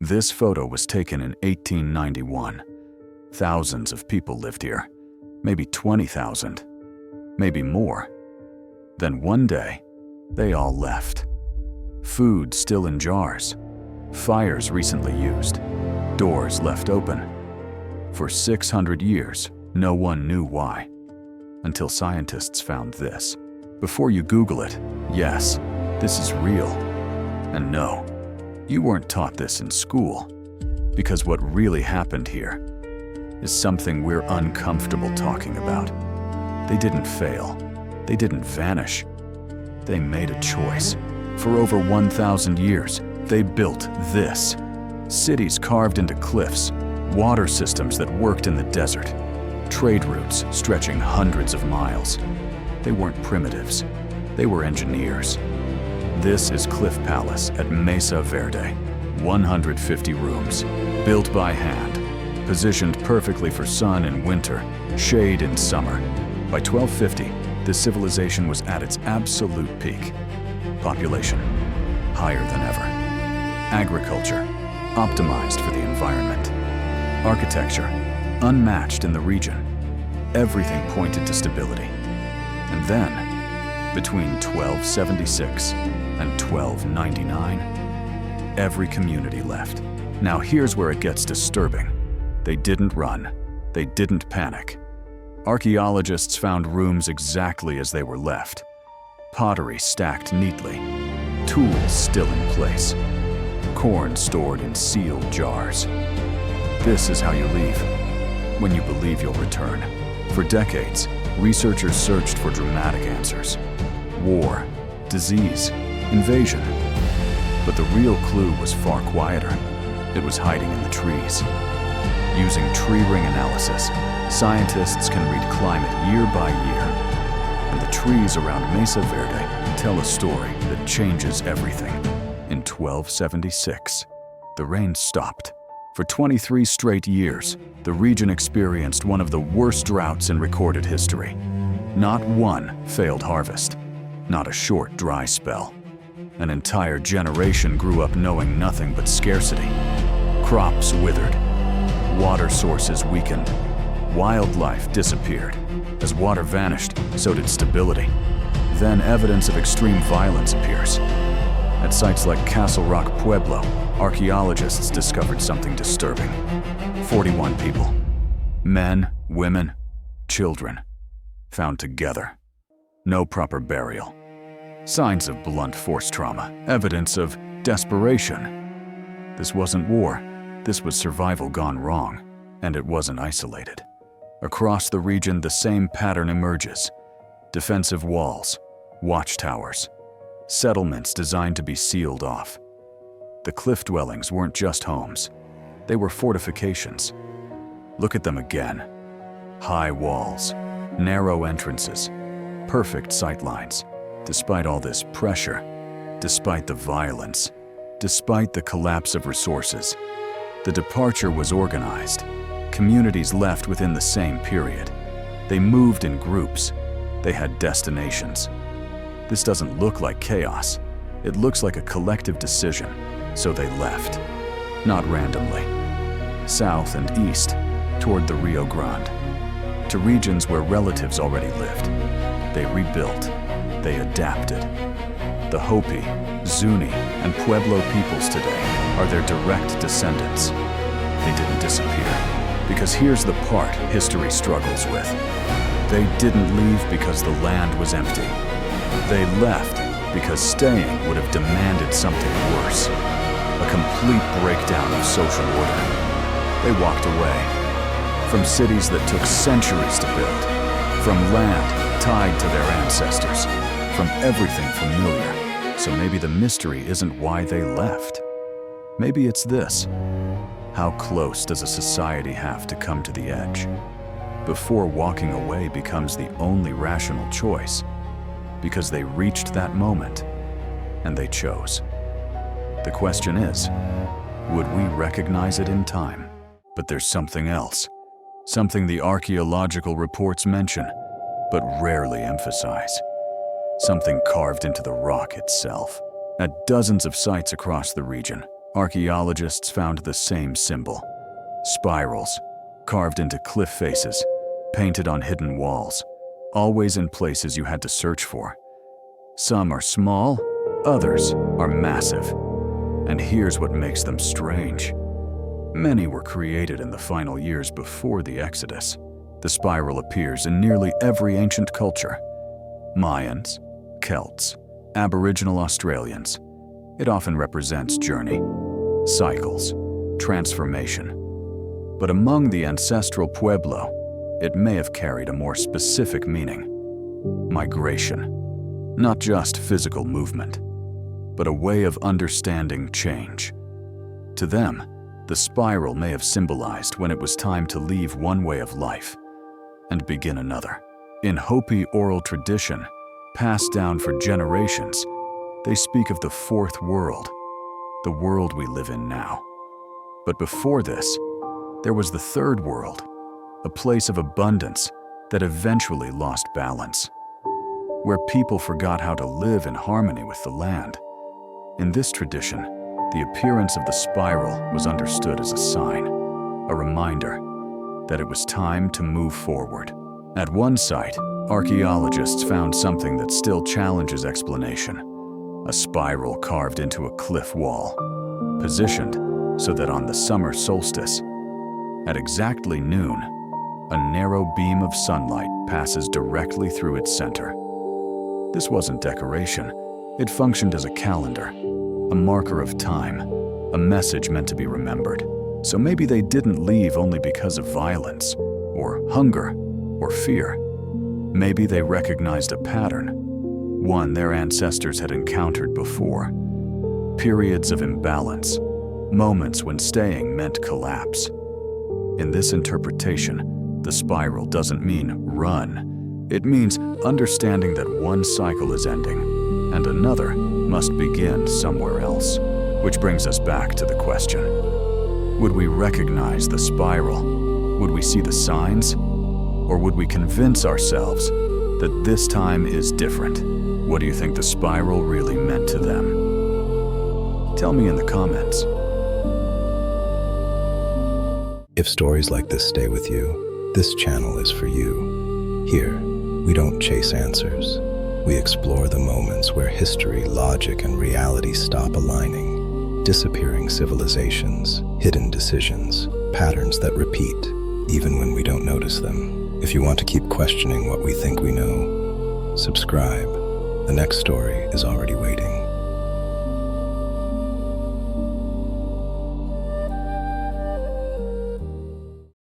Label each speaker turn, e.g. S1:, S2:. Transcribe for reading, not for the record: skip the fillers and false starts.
S1: This photo was taken in 1891. Thousands of people lived here, maybe 20,000, maybe more. Then one day, they all left. Food still in jars, fires recently used, doors left open. For 600 years, no one knew why, until scientists found this. Before you Google it, yes, this is real. And no, you weren't taught this in school, because what really happened here is something we're uncomfortable talking about. They didn't fail. They didn't vanish. They made a choice. For over 1,000 years, they built this. Cities carved into cliffs, water systems that worked in the desert, trade routes stretching hundreds of miles. They weren't primitives. They were engineers. This is Cliff Palace at Mesa Verde. 150 rooms, built by hand, positioned perfectly for sun in winter, shade in summer. By 1250, the civilization was at its absolute peak. Population, higher than ever. Agriculture, optimized for the environment. Architecture, unmatched in the region. Everything pointed to stability. And then, between 1276 and 1299, every community left. Now here's where it gets disturbing. They didn't run. They didn't panic. Archaeologists found rooms exactly as they were left. Pottery stacked neatly. Tools still in place. Corn stored in sealed jars. This is how you leave, when you believe you'll return. For decades, researchers searched for dramatic answers. War, disease, invasion. But the real clue was far quieter. It was hiding in the trees. Using tree ring analysis, scientists can read climate year by year. And the trees around Mesa Verde tell a story that changes everything. In 1276, the rain stopped. For 23 straight years, the region experienced one of the worst droughts in recorded history. Not one failed harvest, not a short dry spell. An entire generation grew up knowing nothing but scarcity. Crops withered, water sources weakened, wildlife disappeared. As water vanished, so did stability. Then evidence of extreme violence appears. At sites like Castle Rock Pueblo, archaeologists discovered something disturbing. 41 people, men, women, children, found together. No proper burial. Signs of blunt force trauma, evidence of desperation. This wasn't war, this was survival gone wrong, and it wasn't isolated. Across the region, the same pattern emerges. Defensive walls, watchtowers, settlements designed to be sealed off. The cliff dwellings weren't just homes, they were fortifications. Look at them again. High walls, narrow entrances, perfect sightlines. Despite all this pressure, despite the violence, despite the collapse of resources, the departure was organized. Communities left within the same period. They moved in groups. They had destinations. This doesn't look like chaos. It looks like a collective decision. So they left, not randomly. South and east, toward the Rio Grande, to regions where relatives already lived. They rebuilt. They adapted. The Hopi, Zuni, and Pueblo peoples today are their direct descendants. They didn't disappear, because here's the part history struggles with. They didn't leave because the land was empty. They left because staying would have demanded something worse, a complete breakdown of social order. They walked away from cities that took centuries to build, from land tied to their ancestors, from everything familiar. So maybe the mystery isn't why they left. Maybe it's this. How close does a society have to come to the edge before walking away becomes the only rational choice? Because they reached that moment and they chose. The question is, would we recognize it in time? But there's something else, something the archaeological reports mention, but rarely emphasize. Something carved into the rock itself. At dozens of sites across the region, Archaeologists found the same symbol: spirals, carved into cliff faces, painted on hidden walls, always in places you had to search for. Some are small, others are massive. And here's what makes them strange. Many were created in the final years before the Exodus. The spiral appears in nearly every ancient culture: Mayans, Celts, Aboriginal Australians. It often represents journey, cycles, transformation. But among the ancestral Pueblo, it may have carried a more specific meaning: migration. Not just physical movement, but a way of understanding change. To them, the spiral may have symbolized when it was time to leave one way of life and begin another. In Hopi oral tradition, passed down for generations, they speak of the fourth world, the world we live in now. But before this, there was the third world, a place of abundance that eventually lost balance, where people forgot how to live in harmony with the land. In this tradition, the appearance of the spiral was understood as a sign, a reminder that it was time to move forward. At one site, archaeologists found something that still challenges explanation: a spiral carved into a cliff wall, positioned so that on the summer solstice, at exactly noon, a narrow beam of sunlight passes directly through its center. This wasn't decoration. It functioned as a calendar, a marker of time, a message meant to be remembered. So maybe they didn't leave only because of violence, or hunger, or fear. Maybe they recognized a pattern, one their ancestors had encountered before. Periods of imbalance, moments when staying meant collapse. In this interpretation, the spiral doesn't mean run. It means understanding that one cycle is ending and another must begin somewhere else. Which brings us back to the question: would we recognize the spiral? Would we see the signs? Or would we convince ourselves that this time is different? What do you think the spiral really meant to them? Tell me in the comments.
S2: If stories like this stay with you, this channel is for you. Here, we don't chase answers. We explore the moments where history, logic, and reality stop aligning. Disappearing civilizations, hidden decisions, patterns that repeat, even when we don't notice them. If you want to keep questioning what we think we know, subscribe. The next story is already waiting.